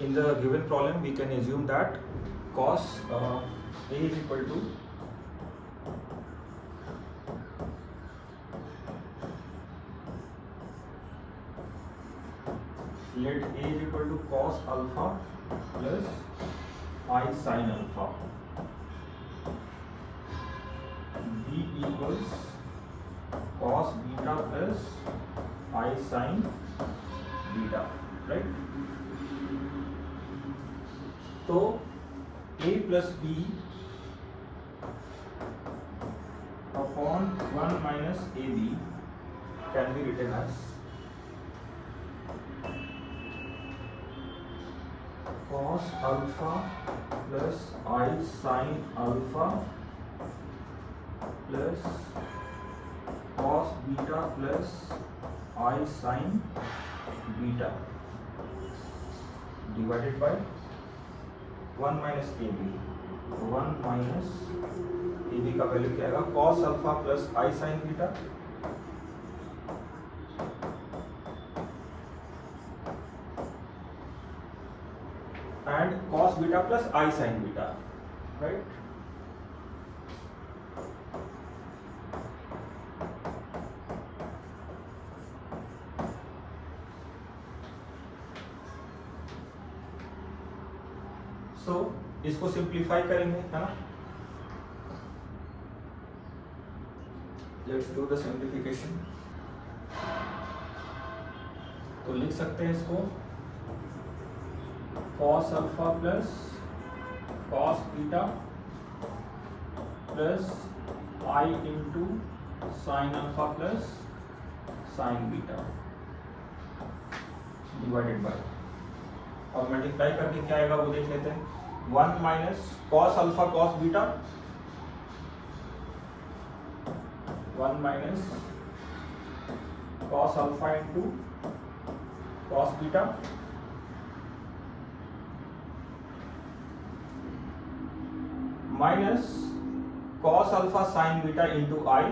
in the given problem we can assume that cos A is equal to let A is equal to cos alpha plus I sin alpha, B equals cos beta plus I sin beta, right? तो A plus B upon 1 minus AB can be written as cos alpha plus I sin alpha plus cos beta plus I sin beta divided by 1 minus AB. 1 minus AB का value क्या आएगा? cos alpha plus I sin beta and cos beta plus I sin beta, right? So इसको simplify करेंगे, है ना? Let's do the simplification. तो लिख सकते हैं इसको cos alpha plus cos beta plus I into sin alpha plus sin beta divided by, और मल्टीप्लाई करके क्या आएगा वो देख लेते हैं. 1 minus cos alpha cos beta, 1 minus cos alpha into cos beta minus cos alpha sine beta into i,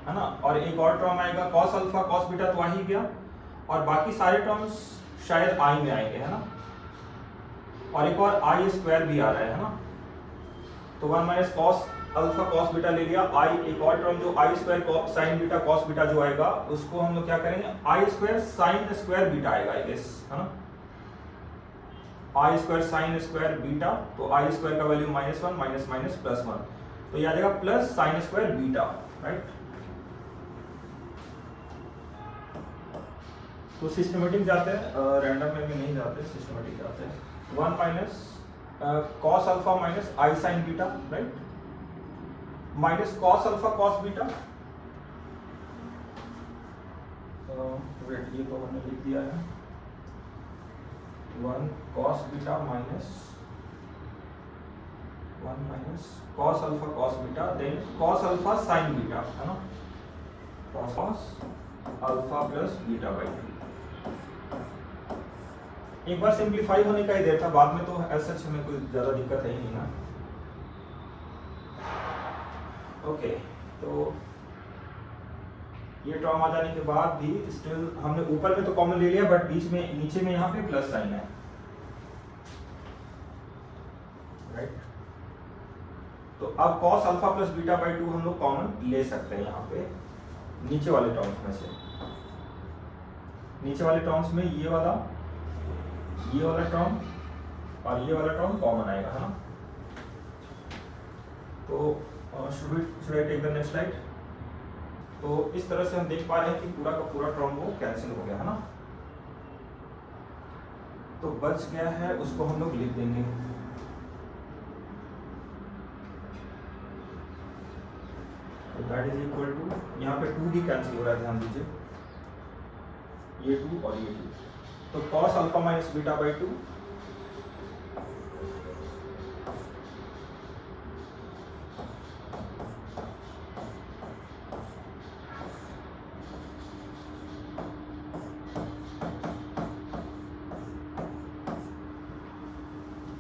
है ना? और एक और टर्म आएगा cos अल्फा cos बीटा तो आ ही गया, और बाकी सारे टर्म्स शायद आई में आएंगे, है ना? और एक और आई स्क्वायर भी आ रहा है ना? तो 1 minus cos alpha cos beta ले लिया, आई एक और टर्म जो i square sine beta cos beta जो आएगा उसको हम लोग क्या करेंगे, i square sine square beta आएगा आई गेस, है ना? I square sine square beta, तो आई स्क्वायर का वैल्यू -1 माइनस माइनस +1, तो ये आ जाएगा plus sine square beta, right? तो सिस्टमेटिक जाते हैं, रैंडम में नहीं जाते, सिस्टमेटिक जाते हैं. 1 minus cos alpha minus i sine beta, right? Minus cos alpha cos beta, wait ये तो हमने लिख दिया है. 1 cos beta minus 1 minus cos alpha cos beta, then cos alpha sin beta, है ना? cos alpha plus beta by 2. एक बार simplify होने का ही देर था, बाद में तो ऐसा हमें कोई ज्यादा दिक्कत है ही नहीं ना. ओके, तो ये टर्म आ जाने के बाद भी स्टिल हमने ऊपर में तो कॉमन ले लिया, बट बीच में नीचे में यहाँ पे प्लस साइन है, राइट? तो अब cos alpha plus beta by 2 हम लोग कॉमन ले सकते हैं यहाँ पे नीचे वाले टर्म्स में से. नीचे वाले टर्म्स में ये वाला टर्म और ये वाला टर्म कॉमन आएगा, है ना? तो should I take the next slide. तो इस तरह से हम देख पा रहे हैं कि पूरा का पूरा टर्म वो कैंसिल हो गया, है ना? तो बच गया है, उसको हम लोग लिख देंगे. तो दैट इज इक्वल टू, यहाँ पे 2 ही कैंसिल हो रहा है, ध्यान दीजिए, ये 2 और ये 2. तो cos alpha minus beta by 2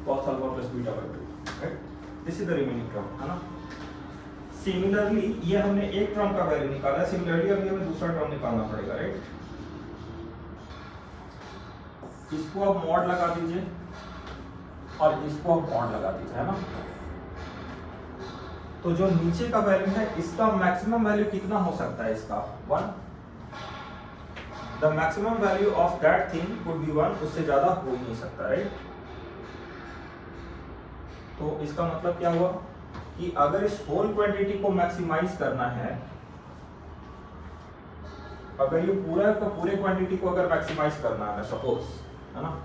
cos alpha plus beta by 2, right? This is the remaining term, है ना? सिमिलरली ये हमने एक टर्म का वैल्यू निकाला, सिमिलरली अभी हमें दूसरा टर्म निकालना पड़ेगा, राइट? इसको आप मॉड लगा दीजिए, और इसको आप बॉन्ड लगा दीजिए, है ना। तो जो नीचे का वैल्यू है इसका मैक्सिमम वैल्यू कितना हो सकता है, इसका 1। The maximum value of that thing would be 1, उससे ज्यादा हो ही नहीं सकता, राइट। तो इसका मतलब क्या हुआ कि अगर इस होल क्वांटिटी को मैक्सिमाइज करना है, अगर ये पूरा का पूरे क्वांटिटी को अगर मैक्सिमाइज करना है सपोज, है ना,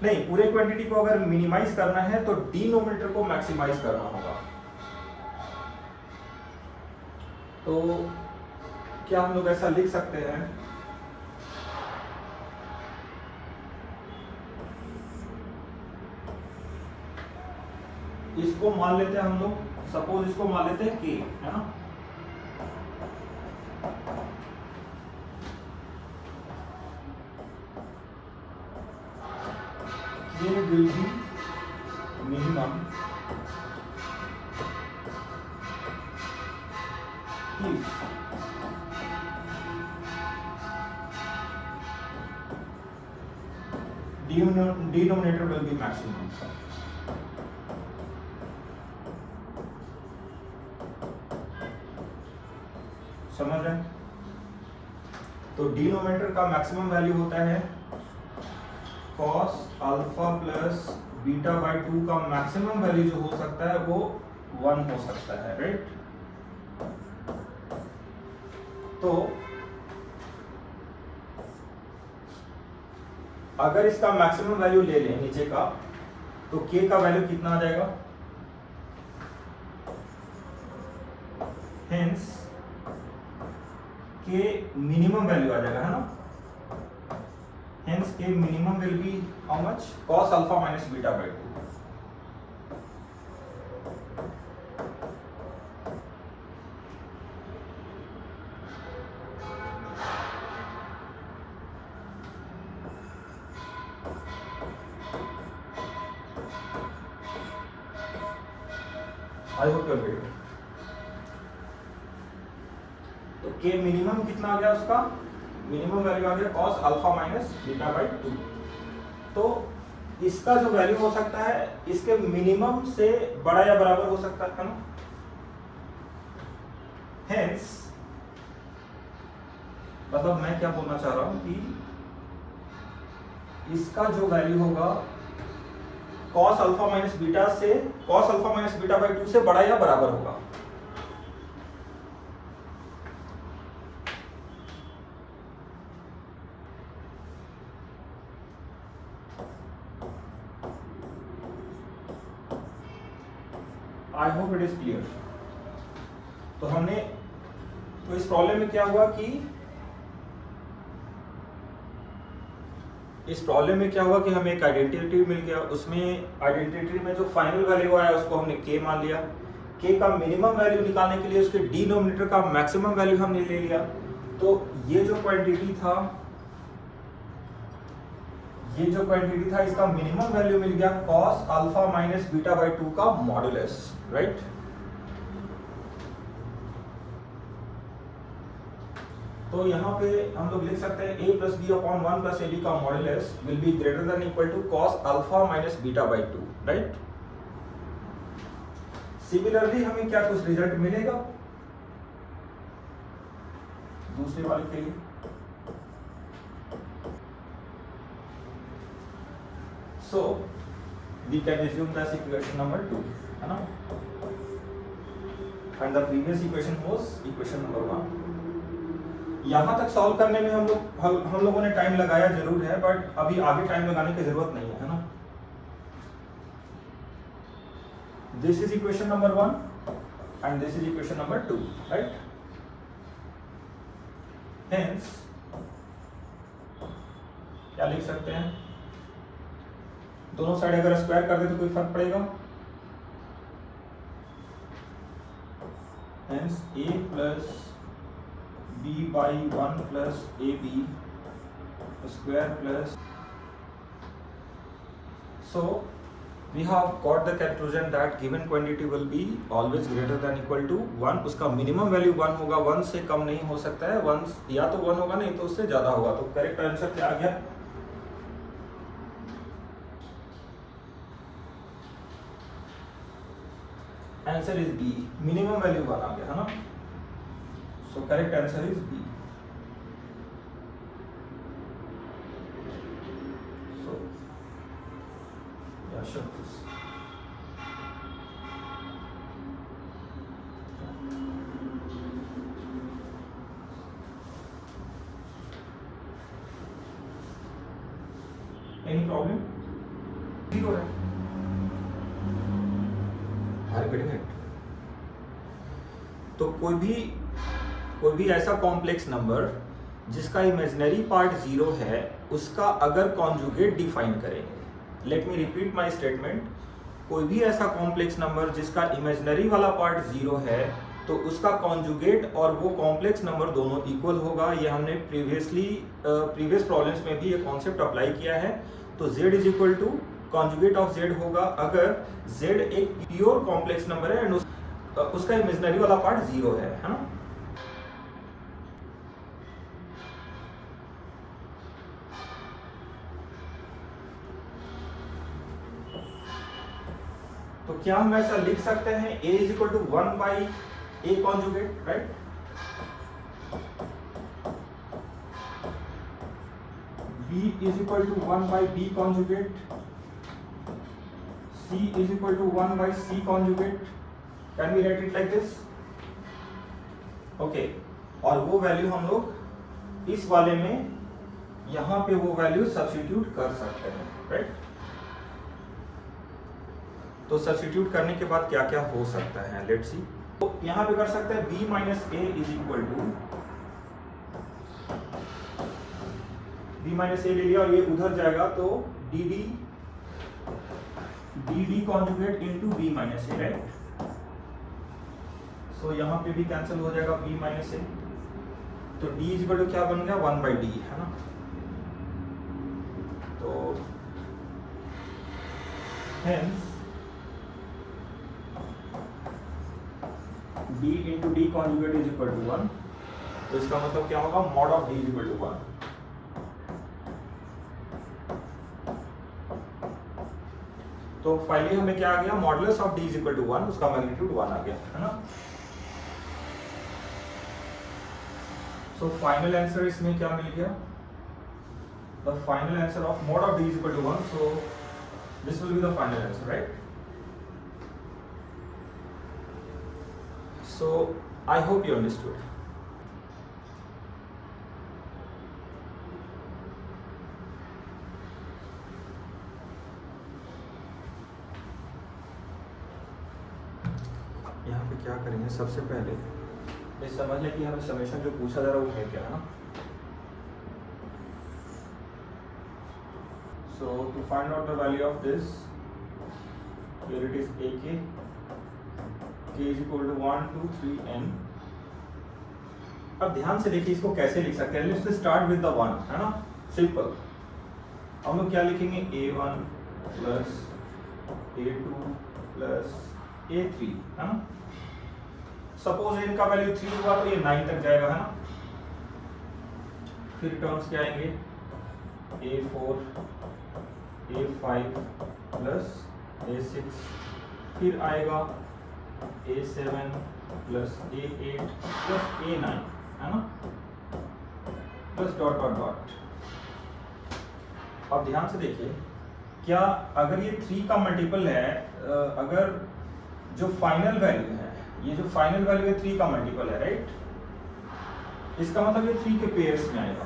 नहीं पूरे क्वांटिटी को अगर मिनिमाइज करना है तो डिनोमिनेटर को मैक्सिमाइज करना होगा। तो क्या हम लोग ऐसा लिख सकते हैं, इसको मान लेते हैं हम लोग, सपोज इसको मान लेते हैं k, है ना। k will be minimum if denominator will be maximum। समझ रहे हैं। तो डिनोमिनेटर का मैक्सिमम वैल्यू होता है cos alpha plus beta by 2 का मैक्सिमम वैल्यू जो हो सकता है वो 1 हो सकता है, राइट। तो अगर इसका मैक्सिमम वैल्यू ले लें नीचे का, तो k का वैल्यू कितना आ जाएगा, हेंस k मिनिमम वैल्यू आ जाएगा, है ना। Hence k minimum will be how much, cos alpha minus beta by 2। I hope you are getting. तो k मिनिमम कितना आ गया, उसका मिनिमम वैल्यू आ गया cos alpha minus beta by 2। तो इसका जो वैल्यू हो सकता है इसके मिनिमम से बड़ा या बराबर हो सकता है ना। हेंस मतलब मैं क्या बोलना चाह रहा हूं कि इसका जो वैल्यू होगा cos अल्फा माइनस बीटा से, cos alpha minus beta by 2 से बड़ा या बराबर होगा। I hope it is clear. तो हमने, तो इस प्रॉब्लम में क्या हुआ कि हमें एक आइडेंटिटी मिल गया, उसमें आइडेंटिटी में जो फाइनल वैल्यू आया उसको हमने k मान लिया। k का मिनिमम वैल्यू निकालने के लिए उसके डिनोमिनेटर का मैक्सिमम वैल्यू हमने ले लिया। तो ये जो क्वांटिटी था इसका मिनिमम वैल्यू मिल गया cos alpha minus beta by 2 का मॉडुलस, राइट। तो यहाँ पे हम लोग लिख सकते हैं a plus B upon 1 plus ab का modulus will be greater than equal to cos alpha minus beta by 2, right. Similarly हमें क्या कुछ रिजल्ट मिलेगा दूसरे वाले के लिए। So we can assume that's equation number 2, है ना, and the previous equation was equation number 1। यहाँ तक सॉल्व करने में हम लोगों ने टाइम लगाया जरूर है, बट अभी आगे टाइम लगाने की जरूरत नहीं है ना। This is equation number 1 and this is equation number 2, right. Hence क्या लिख सकते हैं, दोनों साइड अगर स्क्वायर कर दे तो कोई फर्क पड़ेगा। Hence a plus b by 1 plus ab square plus, so we have got the conclusion that given quantity will be always greater than equal to 1। उसका मिनिमम वैल्यू 1 होगा, 1 से कम नहीं हो सकता है, 1 या तो 1 होगा नहीं तो उससे ज्यादा होगा। तो करेक्ट आंसर क्या आ गया, answer is B, minimum value 1 आ गया है ना। So correct answer is B. So या show this. Any problem? Zero है। Are you getting it? तो कोई भी ऐसा कॉम्प्लेक्स नंबर जिसका इमेजिनरी पार्ट जीरो है, उसका अगर कॉन्जुगेट डिफाइन करेंगे। Let me repeat my statement. कोई भी ऐसा कॉम्प्लेक्स नंबर जिसका इमेजिनरी वाला पार्ट जीरो है, तो उसका कॉन्जुगेट और वो कॉम्प्लेक्स नंबर दोनों इक्वल होगा। ये हमने प्रीवियस प्रॉब्लम्स में भी ये कॉन्सेप्ट अप्लाई किया है। तो z is equal to conjugate of z होगा अगर z एक प्योर कॉम्प्लेक्स नंबर है एंड उसका इमेजिनरी वाला पार्ट जीरो है ना। तो क्या हम ऐसा लिख सकते हैं a is equal to 1 by a conjugate, right. b is equal to 1 by b conjugate, c is equal to 1 by c conjugate. Can we write it like this? Okay, और वो वैल्यू हम लोग इस वाले में यहां पे वो वैल्यू सब्स्टिट्यूट कर सकते हैं, राइट। तो सब्स्टिट्यूट करने के बाद क्या क्या हो सकता है, लेट्स सी। तो यहां पे कर सकते हैं b minus a is equal to b minus a ले लिया और ये उधर जाएगा तो dd conjugate into b minus a, right. So यहां पे भी कैंसिल हो जाएगा b माइनस a, तो d इज इक्वल टू क्या बन गया 1 बाई d, है ना। तो hence b into d conjugate is equal to 1। तो इसका मतलब क्या होगा, mod of d is equal to 1। तो फाइनली हमें क्या आ गया, modulus of d is equal to 1, उसका मैग्नीट्यूड 1 आ गया, है ना। सो फाइनल आंसर इसमें क्या मिल गया, the final answer of mod of d is equal to 1। So this will be the final answer, right. So I hope you understood. यहाँ पे क्या करेंगे, सबसे पहले ये समझ लें कि हमें समेशन जो पूछा जा रहा है वो है क्या, है ना। So to find out the value of this, here it is ak, k is equal to 1 2 3 n। अब ध्यान से देखिए इसको कैसे लिख सकते हैं। लेट्स स्टार्ट विद द 1, है ना, सिंपल। हम लोग क्या लिखेंगे, a1 plus a2 plus a3, है ना। सपोज n का वैल्यू 3 हुआ तो ये 9 तक जाएगा, है ना। फिर टर्म्स क्या आएंगे, a4 a5 प्लस a6, फिर आएगा a7 plus a8 plus a9, है ना, प्लस डॉट डॉट डॉट। अब ध्यान से देखिए, क्या अगर ये 3 का मल्टीपल है, अगर जो फाइनल वैल्यू है, ये जो फाइनल वैल्यू है 3 का मल्टीपल है, राइट। इसका मतलब ये 3 के पेयर्स में आएगा,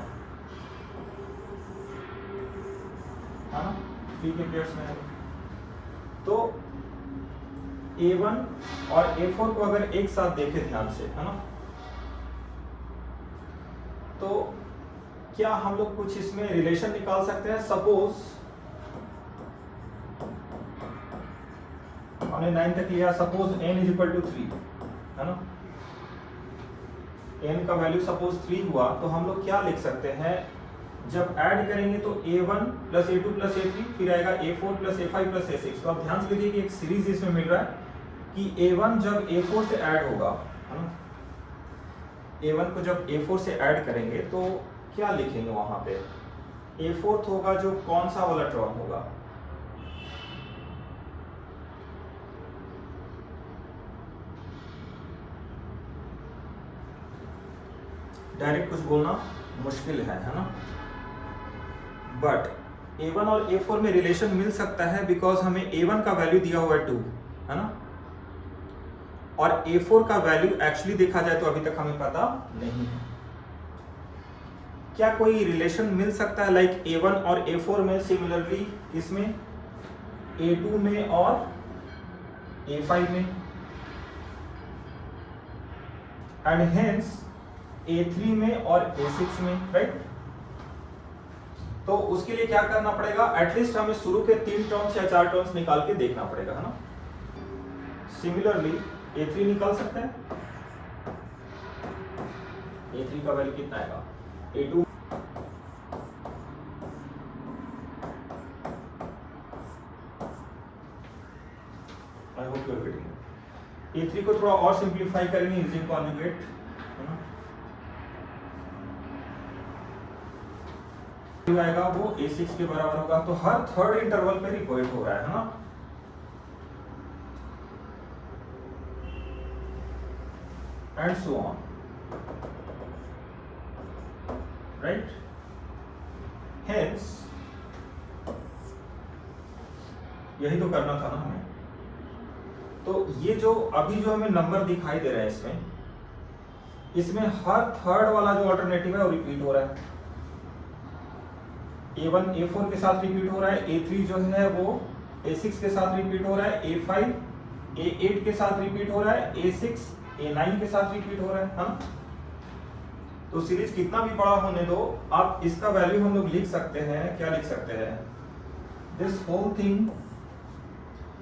है ना, 3 के पेयर्स में आएगा। तो a1 और a4 को अगर एक साथ देखें ध्यान से, है ना, तो क्या हम लोग कुछ इसमें रिलेशन निकाल सकते हैं। सपोज हमने 9 तक लिया, suppose n is equal to 3, है ना। n का वैल्यू सपोज 3 हुआ तो हम लोग क्या लिख सकते हैं, जब ऐड करेंगे तो a1 plus a2 plus a3, फिर आएगा a4 plus a5 plus a6। तो आप ध्यान से देखिए कि एक सीरीज इसमें मिल रहा है कि a1 जब a4 से ऐड होगा, है ना, a1 को जब a4 से ऐड करेंगे तो क्या लिखेंगे वहां पे, a4 होगा जो कौन सा वाला टर्म होगा, डायरेक्ट कुछ बोलना मुश्किल है ना। बट A1 और A4 में रिलेशन मिल सकता है बिकॉज हमें A1 का वैल्यू दिया हुआ है 2, है ना, और A4 का वैल्यू एक्चुअली देखा जाए तो अभी तक हमें पता नहीं है। क्या कोई रिलेशन मिल सकता है लाइक A1 और A4 में, सिमिलरली इसमें A2 में और A5 में, एंड हेंस A3 में और A6 में, राइट। तो उसके लिए क्या करना पड़ेगा, एटलीस्ट हमें शुरू के 3 टर्म्स या 4 टर्म्स निकाल के देखना पड़ेगा, है ना। सिमिलरली A3 निकाल सकते हैं, A3 का वैल्यू कितना आएगा, A2 I hope you are getting it. A3 को थोड़ा और सिंप्लीफाई करेंगे यूजिंग कॉन्जुगेट, है ना, आएगा वो A6 के बराबर होगा। तो हर थर्ड इंटरवल पे रिपीट हो रहा है ना, and so on, right. Hence यही तो करना था ना हमें। तो ये जो अभी जो हमें नंबर दिखाई दे रहा है इसमें हर थर्ड वाला जो अल्टरनेटिव है वो रिपीट हो रहा है। A1 A4 के साथ रिपीट हो रहा है, A3 जो है वो A6 के साथ रिपीट हो रहा है, A5 A8 के साथ रिपीट हो रहा है, A6 A9 के साथ रिपीट हो रहा है, हाँ। तो सीरीज कितना भी बड़ा होने दो, आप इसका वैल्यू हम लोग लिख सकते हैं, क्या लिख सकते हैं, this whole thing,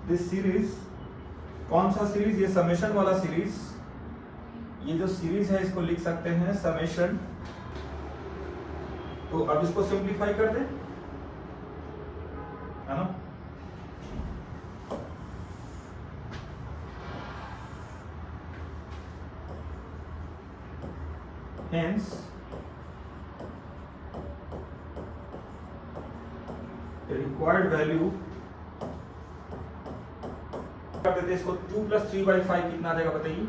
this series, कौन सा सीरीज, ये समेशन वाला सीरीज, ये जो सीरीज है इसको लिख सकते हैं समेशन। तो अब इसको सिंप्लीफाई कर दें, है ना। Hence the required value कर देते इसको, 2 + 3/5 कितना आ जाएगा बताइए।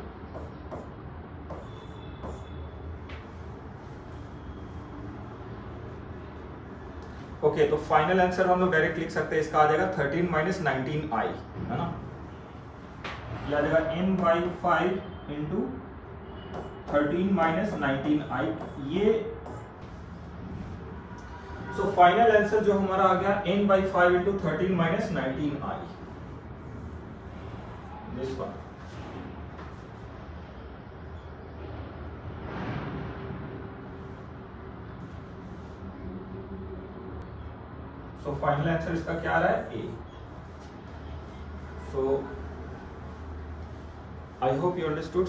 ओके, तो फाइनल आंसर हम लोग डायरेक्ट लिख सकते हैं, इसका आ जाएगा 13 - 19i, है ना। ये आ जाएगा n/5 × 13 - 19i। ये सो फाइनल आंसर जो हमारा आ गया n/5 × 13 - 19i, this one. So final answer इसका क्या आ रहा है, A। So I hope you understood.